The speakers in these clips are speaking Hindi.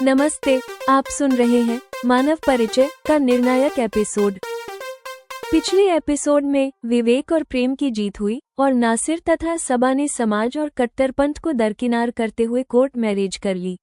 नमस्ते, आप सुन रहे हैं मानव परिचय का निर्णायक एपिसोड। पिछले एपिसोड में विवेक और प्रेम की जीत हुई और नासिर तथा सबा ने समाज और कट्टरपंथ को दरकिनार करते हुए कोर्ट मैरिज कर ली।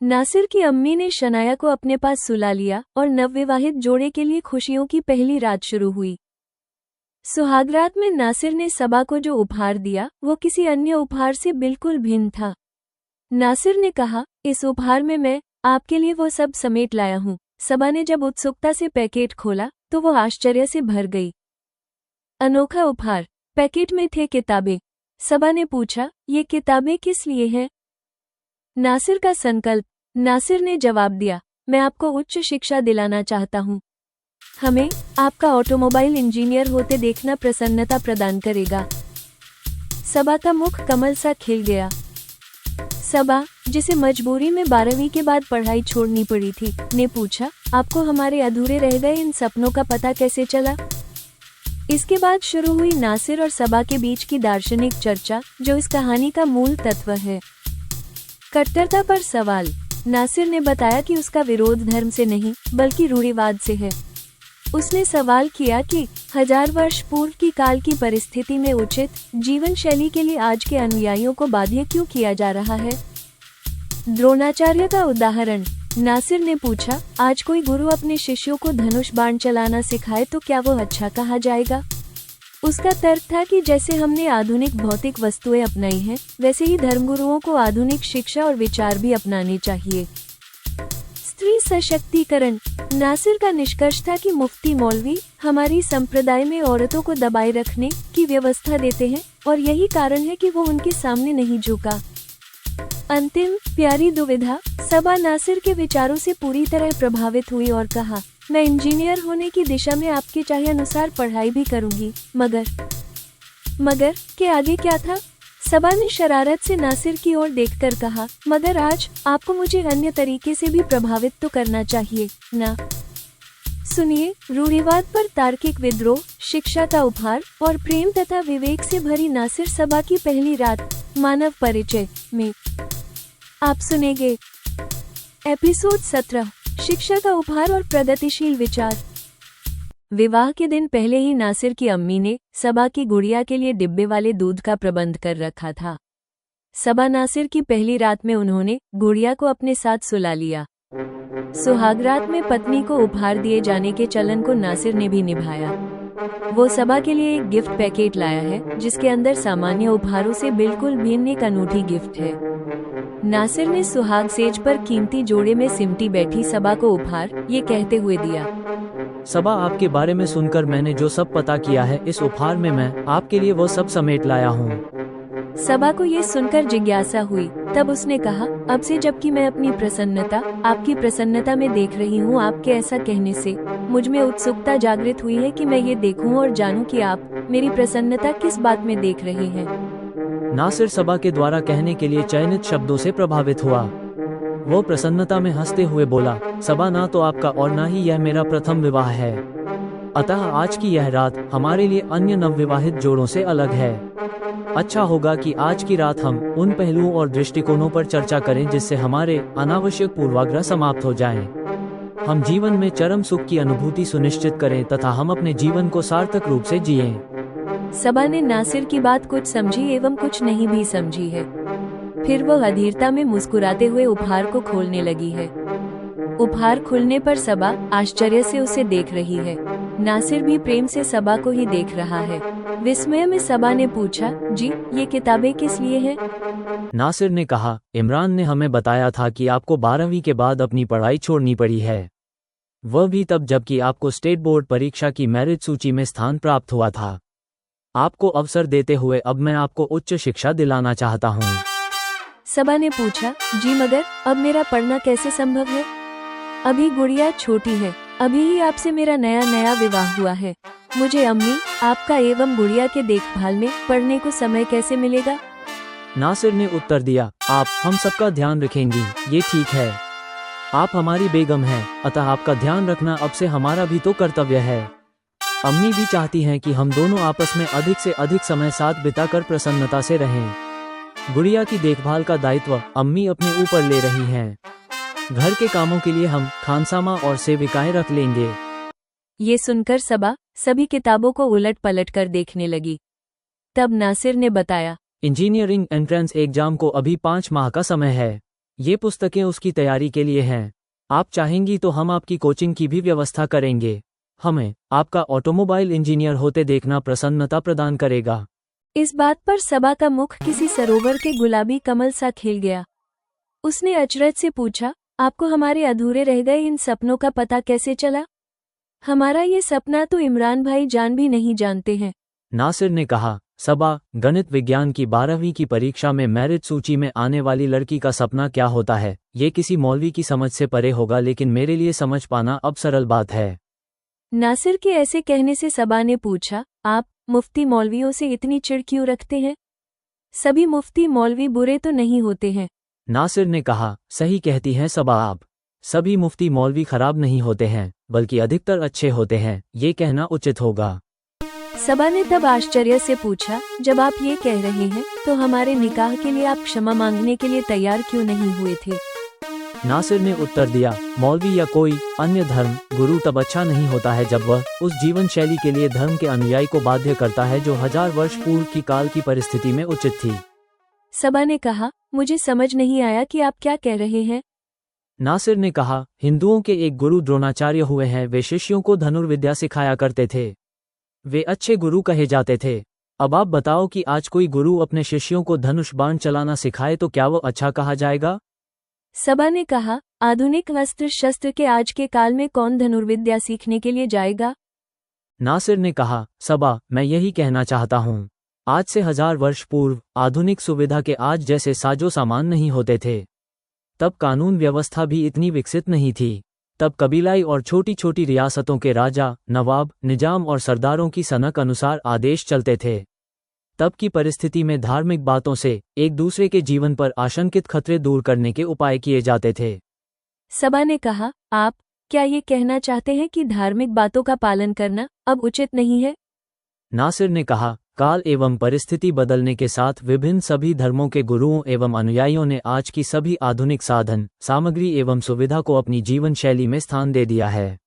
नासिर की अम्मी ने शनाया को अपने पास सुला लिया और नवविवाहित जोड़े के लिए खुशियों की पहली रात शुरू हुई। सुहागरात में नासिर ने सबा को जो उपहार दिया वो किसी अन्य उपहार से बिल्कुल भिन्न था। नासिर ने कहा, इस उपहार में मैं आपके लिए वो सब समेट लाया हूँ। सबा ने जब उत्सुकता से पैकेट खोला तो वो आश्चर्य से भर गई। अनोखा उपहार। पैकेट में थे किताबें। सबा ने पूछा, ये किताबें किस लिए हैं? नासिर का संकल्प। नासिर ने जवाब दिया, मैं आपको उच्च शिक्षा दिलाना चाहता हूँ। हमें आपका ऑटोमोबाइल इंजीनियर होते देखना प्रसन्नता प्रदान करेगा। सबा का मुख कमल सा खिल गया। सबा, जिसे मजबूरी में 12वीं के बाद पढ़ाई छोड़नी पड़ी थी, ने पूछा, आपको हमारे अधूरे रह गए इन सपनों का पता कैसे चला? इसके बाद शुरू हुई नासिर और सबा के बीच की दार्शनिक चर्चा, जो इस कहानी का मूल तत्व है। कट्टरता पर सवाल। नासिर ने बताया कि उसका विरोध धर्म से नहीं बल्कि रूढ़िवाद से है। उसने सवाल किया कि 1000 वर्ष पूर्व की काल की परिस्थिति में उचित जीवन शैली के लिए आज के अनुयायियों को बाध्य क्यों किया जा रहा है? द्रोणाचार्य का उदाहरण। नासिर ने पूछा, आज कोई गुरु अपने शिष्यों को धनुष बाण चलाना सिखाए तो क्या वो अच्छा कहा जाएगा? उसका तर्क था कि जैसे हमने आधुनिक भौतिक वस्तुएं अपनाई हैं, वैसे ही धर्मगुरुओं को आधुनिक शिक्षा और विचार भी अपनाने चाहिए। स्त्री सशक्तिकरण। नासिर का निष्कर्ष था कि मुफ्ती मौलवी हमारी संप्रदाय में औरतों को दबाए रखने की व्यवस्था देते हैं और यही कारण है कि वो उनके सामने नहीं झुका। अंतिम प्यारी दुविधा। सबा नासिर के विचारों से पूरी तरह प्रभावित हुई और कहा, मैं इंजीनियर होने की दिशा में आपके चाहे अनुसार पढ़ाई भी करूंगी, मगर के आगे क्या था? सबा ने शरारत से नासिर की ओर देखकर कहा, मगर आज आपको मुझे अन्य तरीके से भी प्रभावित तो करना चाहिए ना? सुनिए, रूढ़िवाद पर तार्किक विद्रोह, शिक्षा का उपहार और प्रेम तथा विवेक से भरी नासिर सबा की पहली रात मानव परिचय में आप सुनेंगे। एपिसोड 17, शिक्षा का उपहार और प्रगतिशील विचार। विवाह के दिन पहले ही नासिर की अम्मी ने सबा की गुड़िया के लिए डिब्बे वाले दूध का प्रबंध कर रखा था। सबा नासिर की पहली रात में उन्होंने गुड़िया को अपने साथ सुला लिया। सुहागरात में पत्नी को उपहार दिए जाने के चलन को नासिर ने भी निभाया। वो सबा के लिए एक गिफ्ट पैकेट लाया है, जिसके अंदर सामान्य उपहारों से बिल्कुल भिन्न एक अनूठी गिफ्ट है। नासिर ने सुहाग सेज पर कीमती जोड़े में सिमटी बैठी सबा को उपहार ये कहते हुए दिया, सबा, आपके बारे में सुनकर मैंने जो सब पता किया है, इस उपहार में मैं आपके लिए वो सब समेट लाया हूँ। सबा को ये सुनकर जिज्ञासा हुई। तब उसने कहा, अब से जबकि मैं अपनी प्रसन्नता आपकी प्रसन्नता में देख रही हूँ, आपके ऐसा कहने से मुझ में उत्सुकता जागृत हुई है कि मैं ये देखूं और जानूं कि आप मेरी प्रसन्नता किस बात में देख रहे हैं। नासिर सबा के द्वारा कहने के लिए चयनित शब्दों से प्रभावित हुआ। वो प्रसन्नता में हंसते हुए बोला, सबा, ना तो आपका और ना ही यह मेरा प्रथम विवाह है, अतः आज की यह रात हमारे लिए अन्य नवविवाहित जोड़ों से अलग है। अच्छा होगा कि आज की रात हम उन पहलुओं और दृष्टिकोणों पर चर्चा करें जिससे हमारे अनावश्यक पूर्वाग्रह समाप्त हो जाएं। हम जीवन में चरम सुख की अनुभूति सुनिश्चित करें तथा हम अपने जीवन को सार्थक रूप से जिएं। सबा ने नासिर की बात कुछ समझी एवं कुछ नहीं भी समझी है। फिर वह अधीरता में मुस्कुराते हुए उपहार को खोलने लगी है। उपहार खुलने पर सबा आश्चर्य से उसे देख रही है। नासिर भी प्रेम से सबा को ही देख रहा है। विस्मय में सबा ने पूछा, जी, ये किताबें किस लिए हैं? नासिर ने कहा, इमरान ने हमें बताया था कि आपको 12वीं के बाद अपनी पढ़ाई छोड़नी पड़ी है, वह भी तब जबकि आपको स्टेट बोर्ड परीक्षा की मेरिट सूची में स्थान प्राप्त हुआ था। आपको अवसर देते हुए अब मैं आपको उच्च शिक्षा दिलाना चाहता हूँ। सबा ने पूछा, जी, मगर अब मेरा पढ़ना कैसे संभव है? अभी गुड़िया छोटी है, अभी ही आपसे मेरा नया विवाह हुआ है। मुझे अम्मी, आपका एवं गुड़िया के देखभाल में पढ़ने को समय कैसे मिलेगा? नासिर ने उत्तर दिया, आप हम सबका ध्यान रखेंगी, ये ठीक है। आप हमारी बेगम हैं, अतः आपका ध्यान रखना अब से हमारा भी तो कर्तव्य है। अम्मी भी चाहती हैं कि हम दोनों आपस में अधिक से अधिक समय साथ बिताकर प्रसन्नता से रहें। गुड़िया की देखभाल का दायित्व अम्मी अपने ऊपर ले रही हैं। घर के कामों के लिए हम खानसामा और सेविकाएं रख लेंगे। ये सुनकर सबा सभी किताबों को उलट पलट कर देखने लगी। तब नासिर ने बताया, इंजीनियरिंग एंट्रेंस एग्जाम को अभी 5 माह का समय है। ये पुस्तकें उसकी तैयारी के लिए हैं। आप चाहेंगी तो हम आपकी कोचिंग की भी व्यवस्था करेंगे। हमें आपका ऑटोमोबाइल इंजीनियर होते देखना प्रसन्नता प्रदान करेगा। इस बात पर सबा का मुख किसी सरोवर के गुलाबी कमल सा खिल गया। उसने अचरज से पूछा, आपको हमारे अधूरे रह गए इन सपनों का पता कैसे चला? हमारा ये सपना तो इमरान भाई जान भी नहीं जानते हैं। नासिर ने कहा, सबा, गणित विज्ञान की 12वीं की परीक्षा में मेरिट सूची में आने वाली लड़की का सपना क्या होता है, ये किसी मौलवी की समझ से परे होगा, लेकिन मेरे लिए समझ पाना अब सरल बात है। नासिर के ऐसे कहने से सबा ने पूछा, आप मुफ्ती मौलवियों से इतनी चिढ़ क्यों रखते हैं? सभी मुफ्ती मौलवी बुरे तो नहीं होते हैं। नासिर ने कहा, सही कहती हैं सबा आप। सभी मुफ्ती मौलवी खराब नहीं होते हैं, बल्कि अधिकतर अच्छे होते हैं, ये कहना उचित होगा। सबा ने तब आश्चर्य से पूछा, जब आप ये कह रहे हैं तो हमारे निकाह के लिए आप क्षमा मांगने के लिए तैयार क्यों नहीं हुए थे? नासिर ने उत्तर दिया, मौलवी या कोई अन्य धर्म गुरु तब अच्छा नहीं होता है जब वह उस जीवन शैली के लिए धर्म के अनुयायी को बाध्य करता है जो 1000 वर्ष पूर्व की काल की परिस्थिति में उचित थी। सबा ने कहा, मुझे समझ नहीं आया कि आप क्या कह रहे हैं। नासिर ने कहा, हिंदुओं के एक गुरु द्रोणाचार्य हुए हैं। वे शिष्यों को धनुर्विद्या सिखाया करते थे। वे अच्छे गुरु कहे जाते थे। अब आप बताओ कि आज कोई गुरु अपने शिष्यों को धनुष बाण चलाना सिखाए तो क्या वो अच्छा कहा जाएगा? सबा ने कहा, आधुनिक अस्त्र शस्त्र के आज के काल में कौन धनुर्विद्या सीखने के लिए जाएगा? नासिर ने कहा, सबा, मैं यही कहना चाहता हूँ। आज से 1000 वर्ष पूर्व आधुनिक सुविधा के आज जैसे साजो सामान नहीं होते थे। तब कानून व्यवस्था भी इतनी विकसित नहीं थी। तब कबीलाई और छोटी छोटी रियासतों के राजा, नवाब, निजाम और सरदारों की सनक अनुसार आदेश चलते थे। तब की परिस्थिति में धार्मिक बातों से एक दूसरे के जीवन पर आशंकित खतरे दूर करने के उपाय किए जाते थे। सबा ने कहा, आप क्या ये कहना चाहते हैं कि धार्मिक बातों का पालन करना अब उचित नहीं है? नासिर ने कहा, काल एवं परिस्थिति बदलने के साथ विभिन्न सभी धर्मों के गुरुओं एवं अनुयायियों ने आज की सभी आधुनिक साधन, सामग्री एवं सुविधा को अपनी जीवन शैली में स्थान दे दिया है।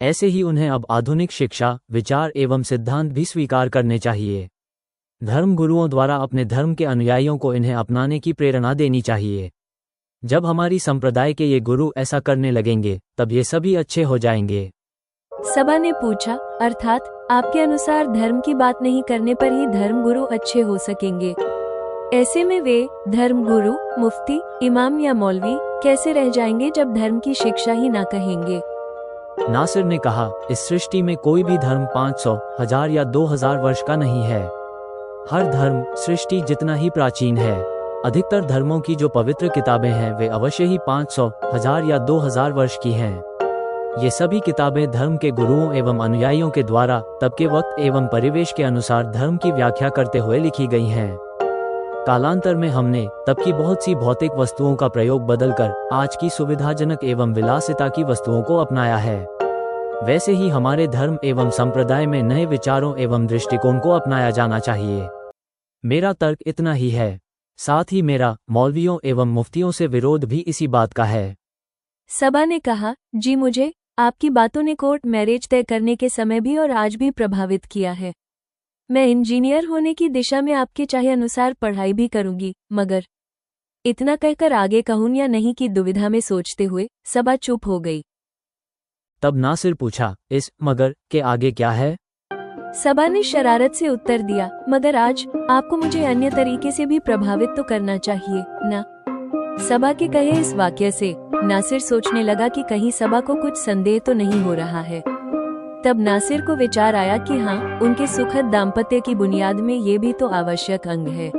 ऐसे ही उन्हें अब आधुनिक शिक्षा, विचार एवं सिद्धांत भी स्वीकार करने चाहिए। धर्म गुरुओं द्वारा अपने धर्म के अनुयायियों को इन्हें अपनाने की प्रेरणा देनी चाहिए। जब हमारी संप्रदाय के ये गुरु ऐसा करने लगेंगे, तब ये सभी अच्छे हो जाएंगे। सबा ने पूछा, अर्थात आपके अनुसार धर्म की बात नहीं करने पर ही धर्म गुरु अच्छे हो सकेंगे? ऐसे में वे धर्म गुरु, मुफ्ती, इमाम या मौलवी कैसे रह जाएंगे जब धर्म की शिक्षा ही ना कहेंगे? नासिर ने कहा, इस सृष्टि में कोई भी धर्म 500, 1000 या 2000 वर्ष का नहीं है। हर धर्म सृष्टि जितना ही प्राचीन है। अधिकतर धर्मों की जो पवित्र किताबें हैं वे अवश्य ही 500, 1000 या 2000 वर्ष की हैं। ये सभी किताबें धर्म के गुरुओं एवं अनुयायियों के द्वारा तब के वक्त एवं परिवेश के अनुसार धर्म की व्याख्या करते हुए लिखी गई हैं। कालांतर में हमने तब की बहुत सी भौतिक वस्तुओं का प्रयोग बदलकर आज की सुविधाजनक एवं विलासिता की वस्तुओं को अपनाया है। वैसे ही हमारे धर्म एवं संप्रदाय में नए विचारों एवं दृष्टिकोण को अपनाया जाना चाहिए। मेरा तर्क इतना ही है। साथ ही मेरा मौलवियों एवं मुफ्तियों से विरोध भी इसी बात का है। सबा ने कहा, जी मुझे आपकी बातों ने कोर्ट मैरिज तय करने के समय भी और आज भी प्रभावित किया है। मैं इंजीनियर होने की दिशा में आपके चाहे अनुसार पढ़ाई भी करूंगी, मगर इतना कहकर आगे कहूं या नहीं की दुविधा में सोचते हुए सबा चुप हो गई। तब नासिर पूछा, इस मगर के आगे क्या है? सबा ने शरारत से उत्तर दिया, मगर आज आपको मुझे अन्य तरीके से भी प्रभावित तो करना चाहिए ना? सबा के कहे इस वाक्य से नासिर सोचने लगा कि कहीं सबा को कुछ संदेह तो नहीं हो रहा है। तब नासिर को विचार आया कि हाँ, उनके सुखद दाम्पत्य की बुनियाद में ये भी तो आवश्यक अंग है।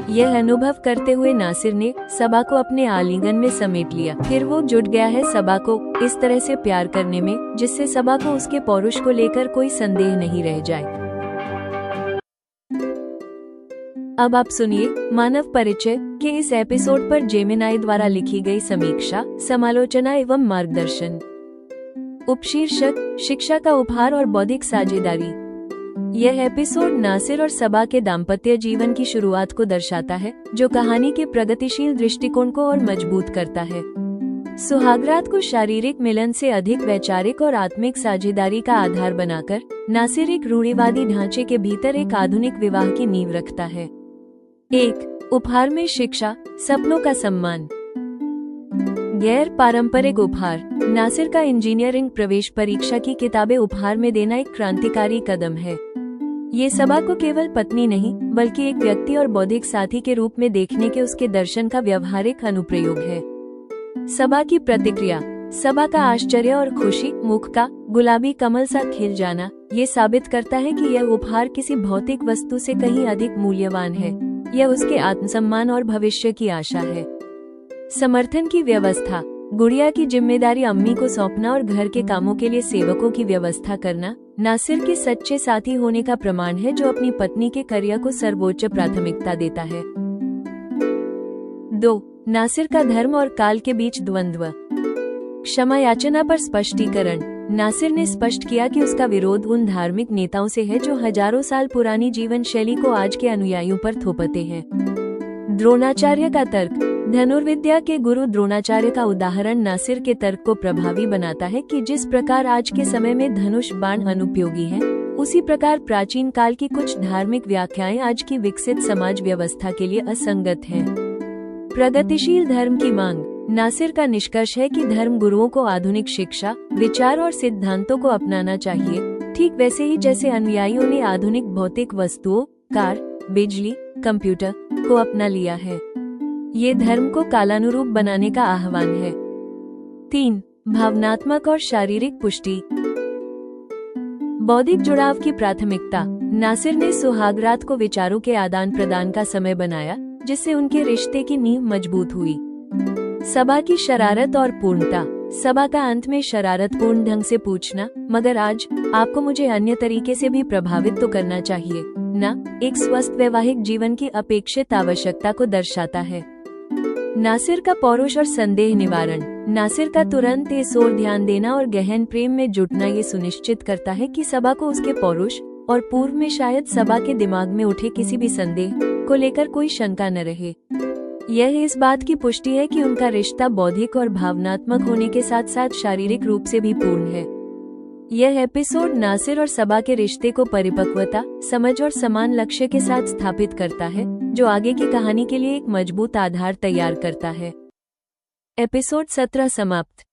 यह अनुभव करते हुए नासिर ने सबा को अपने आलिंगन में समेट लिया। फिर वो जुट गया है सबा को इस तरह से प्यार करने में जिससे सबा को उसके पौरुष को लेकर कोई संदेह नहीं रह जाए। अब आप सुनिए मानव परिचय के इस एपिसोड पर जेमिनाई द्वारा लिखी गई समीक्षा, समालोचना एवं मार्गदर्शन। उपशीर्षक, शिक्षा का उपहार और बौद्धिक साझेदारी। यह एपिसोड नासिर और सबा के दाम्पत्य जीवन की शुरुआत को दर्शाता है, जो कहानी के प्रगतिशील दृष्टिकोण को और मजबूत करता है। सुहागरात को शारीरिक मिलन से अधिक वैचारिक और आत्मिक साझेदारी का आधार बनाकर नासिर एक रूढ़िवादी ढांचे के भीतर एक आधुनिक विवाह की नींव रखता है। 1. उपहार में शिक्षा, सपनों का सम्मान। गैर पारंपरिक उपहार। नासिर का इंजीनियरिंग प्रवेश परीक्षा की किताबें उपहार में देना एक क्रांतिकारी कदम है। ये सबा को केवल पत्नी नहीं बल्कि एक व्यक्ति और बौद्धिक साथी के रूप में देखने के उसके दर्शन का व्यवहारिक अनुप्रयोग है। सबा की प्रतिक्रिया। सबा का आश्चर्य और खुशी, मुख का गुलाबी कमल सा खिल जाना, ये साबित करता है कि यह उपहार किसी भौतिक वस्तु से कहीं अधिक मूल्यवान है। यह उसके आत्मसम्मान और भविष्य की आशा है। समर्थन की व्यवस्था। गुड़िया की जिम्मेदारी अम्मी को सौंपना और घर के कामों के लिए सेवकों की व्यवस्था करना नासिर के सच्चे साथी होने का प्रमाण है, जो अपनी पत्नी के करियर को सर्वोच्च प्राथमिकता देता है। 2. नासिर का धर्म और काल के बीच द्वंद्व। क्षमा याचना पर स्पष्टीकरण। नासिर ने स्पष्ट किया कि उसका विरोध उन धार्मिक नेताओं से है जो हजारों साल पुरानी जीवन शैली को आज के अनुयायियों पर थोपते हैं। द्रोणाचार्य का तर्क। धनुर्विद्या के गुरु द्रोणाचार्य का उदाहरण नासिर के तर्क को प्रभावी बनाता है कि जिस प्रकार आज के समय में धनुष बाण अनुपयोगी है, उसी प्रकार प्राचीन काल की कुछ धार्मिक व्याख्याएं आज की विकसित समाज व्यवस्था के लिए असंगत हैं। प्रगतिशील धर्म की मांग। नासिर का निष्कर्ष है कि धर्म गुरुओं को आधुनिक शिक्षा, विचार और सिद्धांतों को अपनाना चाहिए, ठीक वैसे ही जैसे अनुयायियों ने आधुनिक भौतिक वस्तुओं, कार, बिजली, कंप्यूटर को अपना लिया है। ये धर्म को कालानुरूप बनाने का आह्वान है। 3. भावनात्मक और शारीरिक पुष्टि। बौद्धिक जुड़ाव की प्राथमिकता। नासिर ने सुहागरात को विचारों के आदान प्रदान का समय बनाया, जिससे उनके रिश्ते की नींव मजबूत हुई। सबा की शरारत और पूर्णता। सबा का अंत में शरारतपूर्ण ढंग से पूछना, मगर आज आपको मुझे अन्य तरीके से भी प्रभावित तो करना चाहिए ना, एक स्वस्थ वैवाहिक जीवन की अपेक्षित आवश्यकता को दर्शाता है। नासिर का पौरुष और संदेह निवारण। नासिर का तुरंत इस ओर ध्यान देना और गहन प्रेम में जुटना ये सुनिश्चित करता है कि सबा को उसके पौरुष और पूर्व में शायद सबा के दिमाग में उठे किसी भी संदेह को लेकर कोई शंका न रहे। यह इस बात की पुष्टि है कि उनका रिश्ता बौद्धिक और भावनात्मक होने के साथ साथ शारीरिक रूप से भी पूर्ण है। यह एपिसोड नासिर और सबा के रिश्ते को परिपक्वता, समझ और समान लक्ष्य के साथ स्थापित करता है, जो आगे की कहानी के लिए एक मजबूत आधार तैयार करता है। एपिसोड 17 समाप्त।